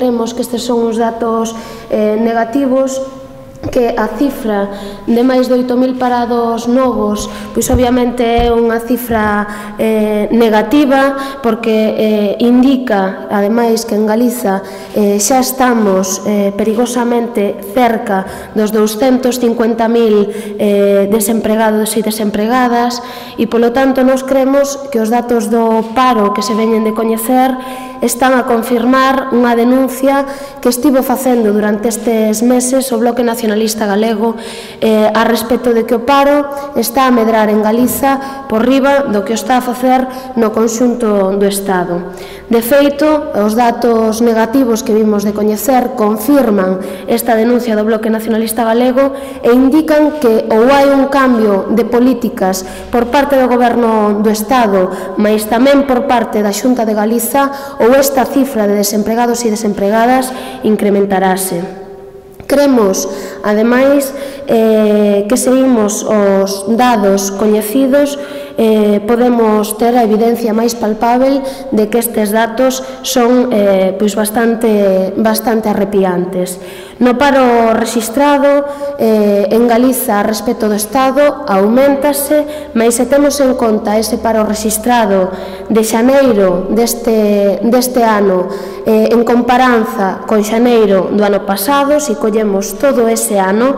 cremos que estes son uns datos negativos, que a cifra de máis de 8.000 parados novos pois obviamente é unha cifra negativa, porque indica ademais que en Galiza xa estamos perigosamente cerca dos 250.000 desempregados e desempregadas, e polo tanto nos cremos que os datos do paro que se veñen de coñecer están a confirmar unha denuncia que estivo facendo durante estes meses o Bloque Nacionalista Galego a respecto de que o paro está a medrar en Galiza por riba do que o está a facer no conxunto do Estado. De feito, os datos negativos que vimos de coñecer confirman esta denuncia do Bloque Nacionalista Galego e indican que ou hai un cambio de políticas por parte do Goberno do Estado, mas tamén por parte da Xunta de Galiza, ou esta cifra de desempregados e desempregadas incrementarase. Cremos, ademais, que seguimos os dados coñecidos, podemos ter a evidencia máis palpável de que estes datos son bastante arrepiantes. No paro rexistrado en Galiza respecto do Estado auméntase, mas se temos en conta ese paro rexistrado de xaneiro deste ano en comparanza con xaneiro do ano pasado, se collemos todo ese ano,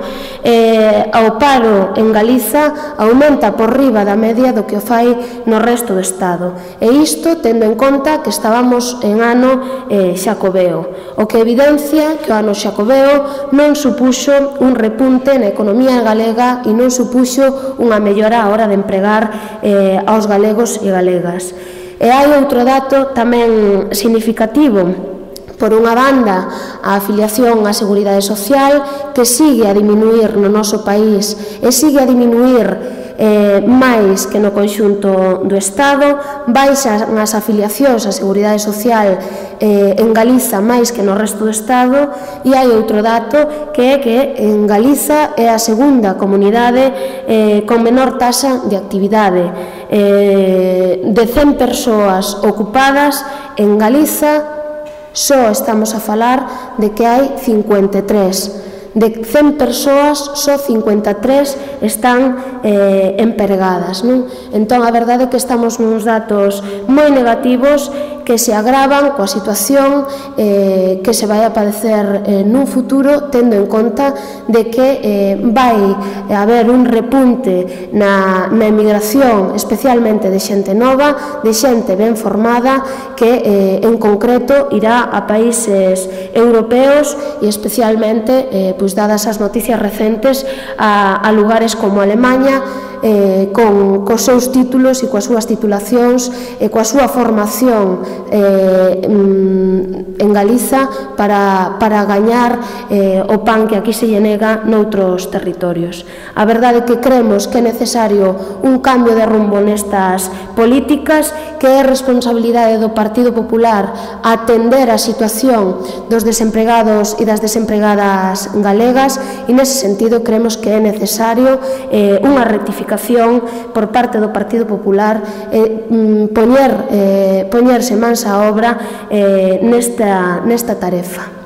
o paro en Galiza aumenta por riba da media do que o fai no resto do Estado, e isto tendo en conta que estábamos en ano xacobeo, o que evidencia que o ano xacobeo non supuxo un repunte na economía galega e non supuxo unha mellora á hora de empregar aos galegos e galegas. E hai outro dato tamén significativo. Por unha banda, a afiliación á Seguridade Social, que sigue a diminuir no noso país e sigue a diminuir máis que no conxunto do Estado, baixan as afiliacións á Seguridade Social en Galiza máis que no resto do Estado, e hai outro dato que é que en Galiza é a segunda comunidade con menor taxa de actividade. De 100 persoas ocupadas en Galiza, só estamos a falar de que hai 53. De 100 persoas, só 53 están empregadas. Entón, a verdade é que estamos nuns datos moi negativos que se agravan coa situación que se vai a padecer nun futuro, tendo en conta de que vai haber un repunte na emigración, especialmente de xente nova, de xente ben formada, que en concreto irá a países europeos e especialmente, dadas as noticias recentes, a lugares como Alemanha, cos seus títulos e coas súas titulacións e coa súa formación en Galiza para gañar o pan que aquí se lle nega noutros territorios. A verdade é que creemos que é necesario un cambio de rumbo nestas políticas, que é responsabilidade do Partido Popular atender a situación dos desempregados e das desempregadas galegas, e nese sentido creemos que é necesario unha rectificación por parte do Partido Popular, poñerse mans á obra nesta tarefa.